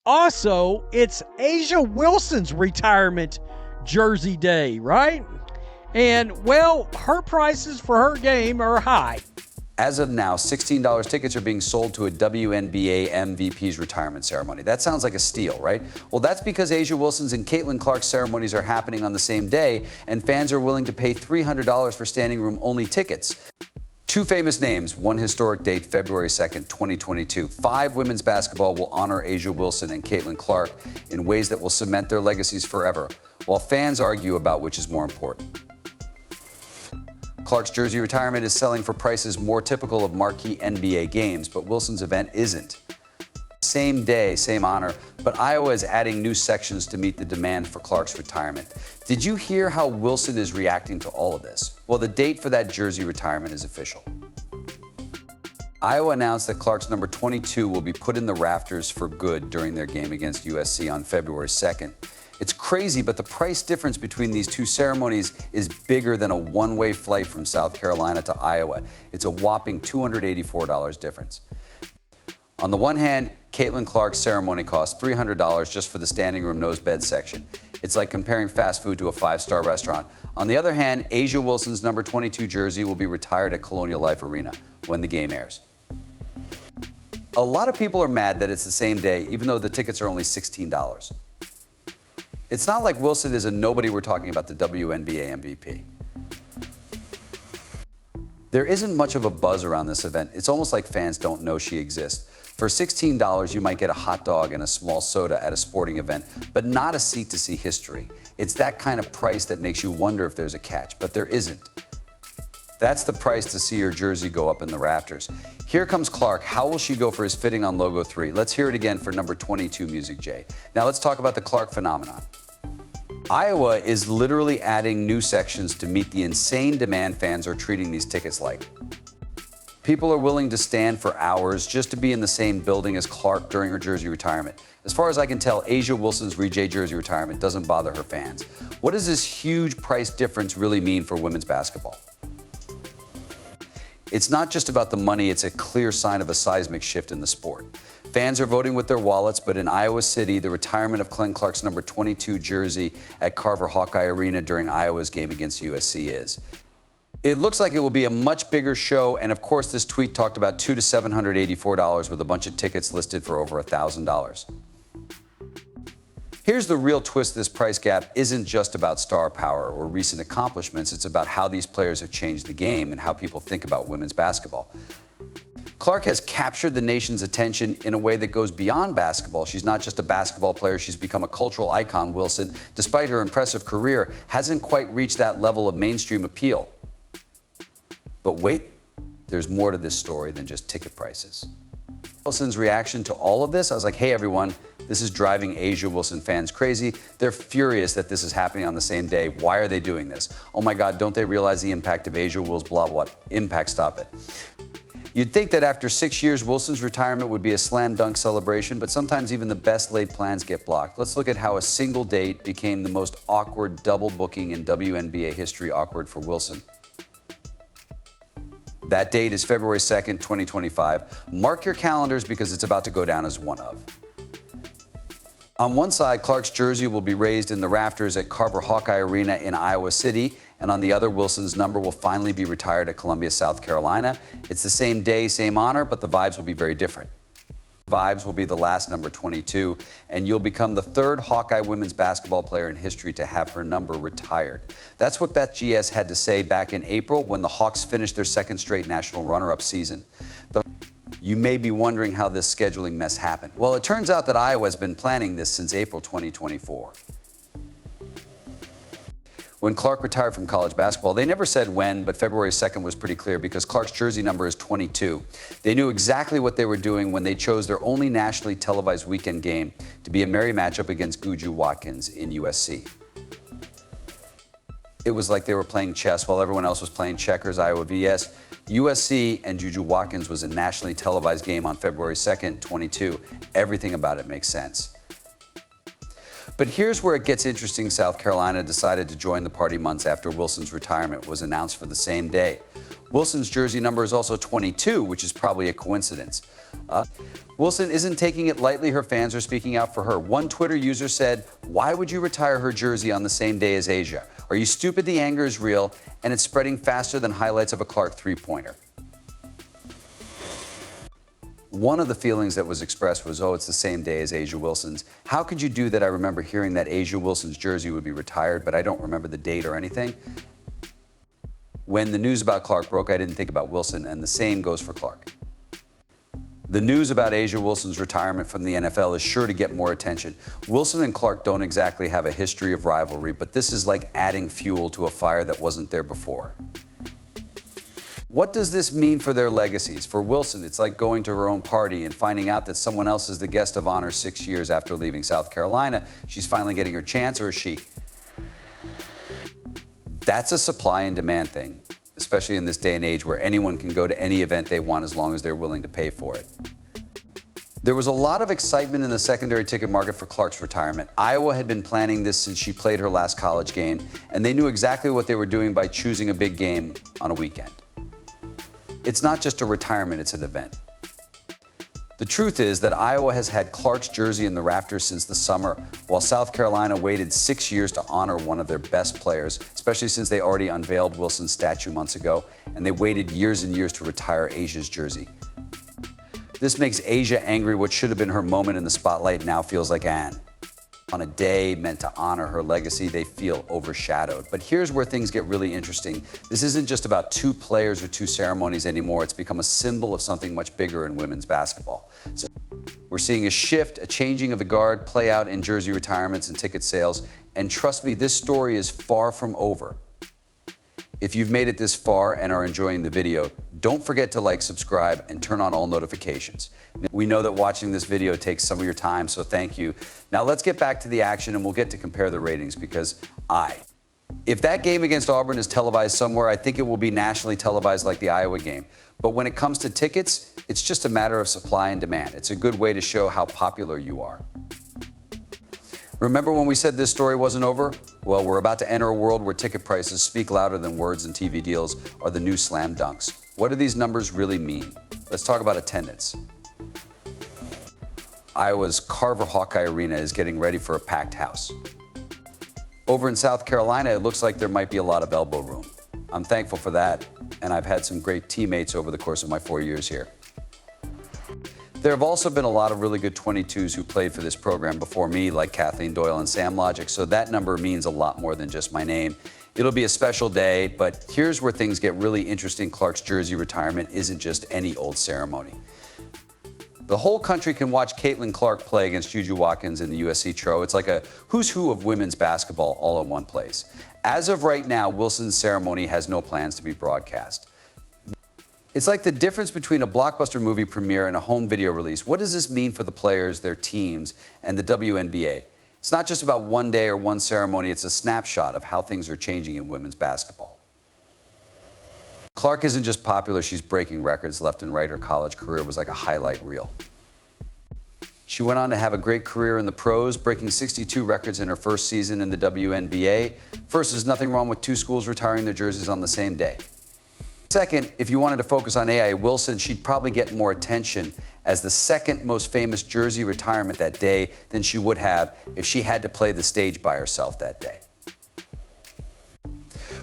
Also, it's A'ja Wilson's retirement jersey day, right? And, well, her prices for her game are high. As of now, $16 tickets are being sold to a WNBA MVP's retirement ceremony. That sounds like a steal, right? Well, that's because A'ja Wilson's and Caitlin Clark's ceremonies are happening on the same day, and fans are willing to pay $300 for standing room only tickets. Two famous names, one historic date, February 2nd, 2022. 5 women's basketball will honor A'ja Wilson and Caitlin Clark in ways that will cement their legacies forever, while fans argue about which is more important. Clark's jersey retirement is selling for prices more typical of marquee NBA games, but Wilson's event isn't. Same day, same honor, but Iowa is adding new sections to meet the demand for Clark's retirement. Did you hear how Wilson is reacting to all of this? Well, the date for that jersey retirement is official. Iowa announced that Clark's number 22 will be put in the rafters for good during their game against USC on February 2nd. It's crazy, but the price difference between these two ceremonies is bigger than a one-way flight from South Carolina to Iowa. It's a whopping $284 difference. On the one hand, Caitlin Clark's ceremony costs $300 just for the standing room nose bed section. It's like comparing fast food to a 5-star restaurant. On the other hand, A'ja Wilson's number 22 jersey will be retired at Colonial Life Arena when the game airs. A lot of people are mad that it's the same day, even though the tickets are only $16. It's not like Wilson is a nobody. We're talking about the WNBA MVP. There isn't much of a buzz around this event. It's almost like fans don't know she exists. For $16, you might get a hot dog and a small soda at a sporting event, but not a seat to see history. It's that kind of price that makes you wonder if there's a catch, but there isn't. That's the price to see her jersey go up in the rafters. Here comes Clark. How will she go for his fitting on logo 3? Let's hear it again for number 22 Music J. Now let's talk about the Clark phenomenon. Iowa is literally adding new sections to meet the insane demand fans are treating these tickets like. People are willing to stand for hours just to be in the same building as Clark during her jersey retirement. As far as I can tell, A'ja Wilson's J jersey retirement doesn't bother her fans. What does this huge price difference really mean for women's basketball? It's not just about the money, it's a clear sign of a seismic shift in the sport. Fans are voting with their wallets, but in Iowa City, the retirement of Caitlin Clark's number 22 jersey at Carver Hawkeye Arena during Iowa's game against USC is. It looks like it will be a much bigger show, and of course this tweet talked about $200 to $784 with a bunch of tickets listed for over $1,000. Here's the real twist. This price gap isn't just about star power or recent accomplishments. It's about how these players have changed the game and how people think about women's basketball. Clark has captured the nation's attention in a way that goes beyond basketball. She's not just a basketball player. She's become a cultural icon. Wilson, despite her impressive career, hasn't quite reached that level of mainstream appeal. But wait, there's more to this story than just ticket prices. Wilson's reaction to all of this, I was like, hey, everyone, this is driving A'ja Wilson fans crazy. They're furious that this is happening on the same day. Why are they doing this? Oh, my God, don't they realize the impact of A'ja Wilson, blah, blah, impact, stop it. You'd think that after 6 years, Wilson's retirement would be a slam dunk celebration, but sometimes even the best laid plans get blocked. Let's look at how a single date became the most awkward double booking in WNBA history. Awkward for Wilson. That date is February 2nd, 2025. Mark your calendars because it's about to go down as one of. On one side, Clark's jersey will be raised in the rafters at Carver Hawkeye Arena in Iowa City, and on the other, Wilson's number will finally be retired at Columbia, South Carolina. It's the same day, same honor, but the vibes will be very different. Vibes will be the last number 22, and you'll become the 3rd Hawkeye women's basketball player in history to have her number retired. That's what Beth GS had to say back in April when the Hawks finished their 2nd straight national runner-up season. You may be wondering how this scheduling mess happened. Well, it turns out that Iowa has been planning this since April 2024. When Clark retired from college basketball, they never said when, but February 2nd was pretty clear because Clark's jersey number is 22. They knew exactly what they were doing when they chose their only nationally televised weekend game to be a merry matchup against Juju Watkins in USC. It was like they were playing chess while everyone else was playing checkers, Iowa vs. USC, and Juju Watkins was a nationally televised game on February 2nd, 22. Everything about it makes sense. But here's where it gets interesting. South Carolina decided to join the party months after Wilson's retirement was announced for the same day. Wilson's jersey number is also 22, which is probably a coincidence. Wilson isn't taking it lightly. Her fans are speaking out for her. One Twitter user said, "Why would you retire her jersey on the same day as Asia? Are you stupid? The anger is real, and it's spreading faster than highlights of a Clark three-pointer." One of the feelings that was expressed was, oh, it's the same day as Asia Wilson's. How could you do that? I remember hearing that Asia Wilson's jersey would be retired, but I don't remember the date or anything. When the news about Clark broke, I didn't think about Wilson, and the same goes for Clark. The news about Asia Wilson's retirement from the NFL is sure to get more attention. Wilson and Clark don't exactly have a history of rivalry, but this is like adding fuel to a fire that wasn't there before. What does this mean for their legacies? For Wilson, it's like going to her own party and finding out that someone else is the guest of honor 6 years after leaving South Carolina. She's finally getting her chance, or is she? That's a supply and demand thing, especially in this day and age where anyone can go to any event they want as long as they're willing to pay for it. There was a lot of excitement in the secondary ticket market for Clark's retirement. Iowa had been planning this since she played her last college game, and they knew exactly what they were doing by choosing a big game on a weekend. It's not just a retirement, it's an event. The truth is that Iowa has had Clark's jersey in the rafters since the summer, while South Carolina waited 6 years to honor one of their best players, especially since they already unveiled Wilson's statue months ago, and they waited years and years to retire Asia's jersey. This makes Asia angry. What should have been her moment in the spotlight now feels like Anne. On a day meant to honor her legacy, they feel overshadowed. But here's where things get really interesting. This isn't just about two players or two ceremonies anymore. It's become a symbol of something much bigger in women's basketball. So we're seeing a shift, a changing of the guard play out in jersey retirements and ticket sales. And trust me, this story is far from over. If you've made it this far and are enjoying the video, don't forget to like, subscribe, and turn on all notifications. We know that watching this video takes some of your time, so thank you. Now let's get back to the action and we'll get to compare the ratings because if that game against Auburn is televised somewhere, I think it will be nationally televised like the Iowa game. But when it comes to tickets, it's just a matter of supply and demand. It's a good way to show how popular you are. Remember when we said this story wasn't over? Well, we're about to enter a world where ticket prices speak louder than words, and TV deals are the new slam dunks. What do these numbers really mean? Let's talk about attendance. Iowa's Carver Hawkeye Arena is getting ready for a packed house. Over in South Carolina, it looks like there might be a lot of elbow room. I'm thankful for that, and I've had some great teammates over the course of my 4 years here. There have also been a lot of really good 22s who played for this program before me, like Kathleen Doyle and Sam Logic, so that number means a lot more than just my name. It'll be a special day, but here's where things get really interesting. Clark's jersey retirement isn't just any old ceremony. The whole country can watch Caitlin Clark play against Juju Watkins in the USC Tro. It's like a who's who of women's basketball all in one place. As of right now, Wilson's ceremony has no plans to be broadcast. It's like the difference between a blockbuster movie premiere and a home video release. What does this mean for the players, their teams, and the WNBA? It's not just about one day or one ceremony. It's a snapshot of how things are changing in women's basketball. Clark isn't just popular. She's breaking records left and right. Her college career was like a highlight reel. She went on to have a great career in the pros, breaking 62 records in her first season in the WNBA. First, there's nothing wrong with two schools retiring their jerseys on the same day. Second, if you wanted to focus on A.I. Wilson, she'd probably get more attention as the second most famous jersey retirement that day than she would have if she had to play the stage by herself that day.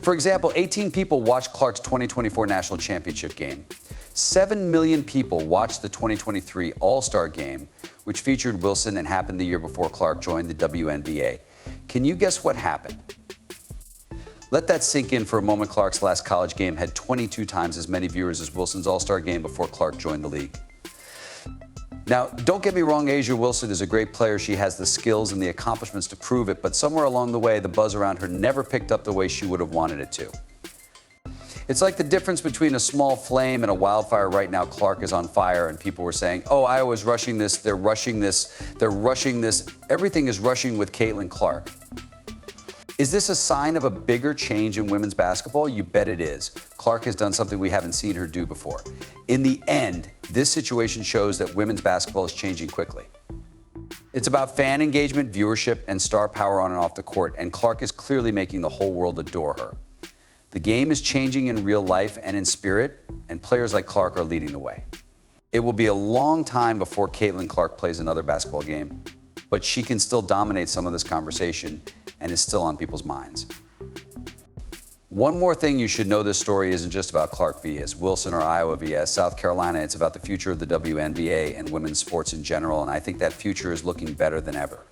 For example, 18 people watched Clark's 2024 National Championship game. 7 million people watched the 2023 All-Star game, which featured Wilson and happened the year before Clark joined the WNBA. Can you guess what happened? Let that sink in for a moment. Clark's last college game had 22 times as many viewers as Wilson's All-Star game before Clark joined the league. Now, don't get me wrong, Asia Wilson is a great player. She has the skills and the accomplishments to prove it, but somewhere along the way, the buzz around her never picked up the way she would have wanted it to. It's like the difference between a small flame and a wildfire. Right now, Clark is on fire, and people were saying, oh, Iowa's rushing this, they're rushing this, they're rushing this. Everything is rushing with Caitlin Clark. Is this a sign of a bigger change in women's basketball? You bet it is. Clark has done something we haven't seen her do before. In the end, this situation shows that women's basketball is changing quickly. It's about fan engagement, viewership, and star power on and off the court, and Clark is clearly making the whole world adore her. The game is changing in real life and in spirit, and players like Clark are leading the way. It will be a long time before Caitlin Clark plays another basketball game, but she can still dominate some of this conversation and is still on people's minds. One more thing you should know: this story isn't just about Clark vs. Wilson or Iowa vs. South Carolina. It's about the future of the WNBA and women's sports in general, and I think that future is looking better than ever.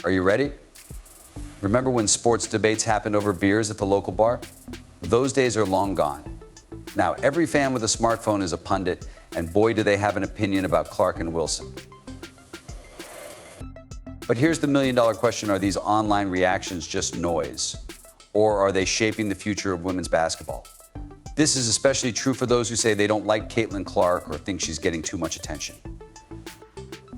Are you ready? Remember when sports debates happened over beers at the local bar? Those days are long gone. Now, every fan with a smartphone is a pundit, and boy, do they have an opinion about Clark and Wilson. But here's the million-dollar question: are these online reactions just noise? Or are they shaping the future of women's basketball? This is especially true for those who say they don't like Caitlin Clark or think she's getting too much attention.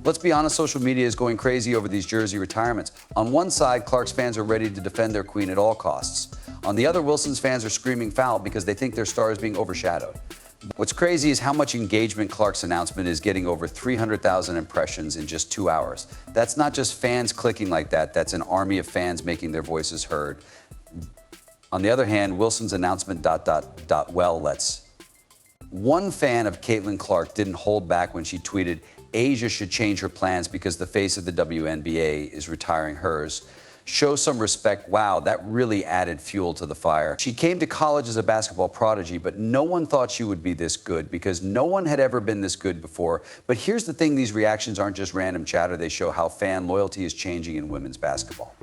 Let's be honest, social media is going crazy over these jersey retirements. On one side, Clark's fans are ready to defend their queen at all costs. On the other, Wilson's fans are screaming foul because they think their star is being overshadowed. What's crazy is how much engagement Clark's announcement is getting: over 300,000 impressions in just 2 hours. That's not just fans clicking like that, that's an army of fans making their voices heard. On the other hand, Wilson's announcement ... well, let's. One fan of Caitlin Clark didn't hold back when she tweeted, "Asia should change her plans because the face of the WNBA is retiring hers. Show some respect." Wow, that really added fuel to the fire. She came to college as a basketball prodigy, but no one thought she would be this good because no one had ever been this good before. But here's the thing: these reactions aren't just random chatter. They show how fan loyalty is changing in women's basketball.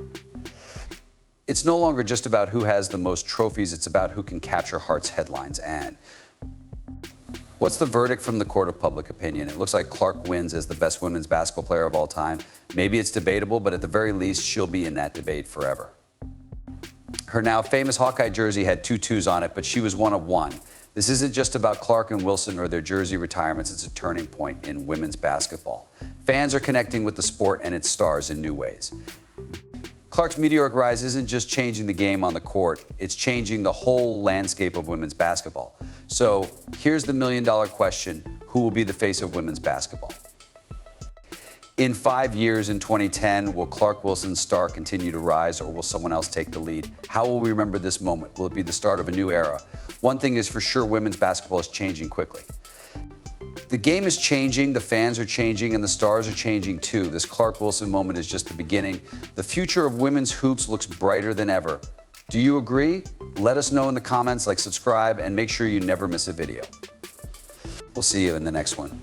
It's no longer just about who has the most trophies. It's about who can capture hearts, headlines, and what's the verdict from the court of public opinion? It looks like Clark wins as the best women's basketball player of all time. Maybe it's debatable, but at the very least, she'll be in that debate forever. Her now famous Hawkeye jersey had 2 2s on it, but she was one of one. This isn't just about Clark and Wilson or their jersey retirements. It's a turning point in women's basketball. Fans are connecting with the sport and its stars in new ways. Clark's meteoric rise isn't just changing the game on the court, it's changing the whole landscape of women's basketball. So here's the million-dollar question: who will be the face of women's basketball? In 5 years, in 2010, will Clark Wilson's star continue to rise, or will someone else take the lead? How will we remember this moment? Will it be the start of a new era? One thing is for sure: women's basketball is changing quickly. The game is changing, the fans are changing, and the stars are changing too. This Clark Wilson moment is just the beginning. The future of women's hoops looks brighter than ever. Do you agree? Let us know in the comments, subscribe, and make sure you never miss a video. We'll see you in the next one.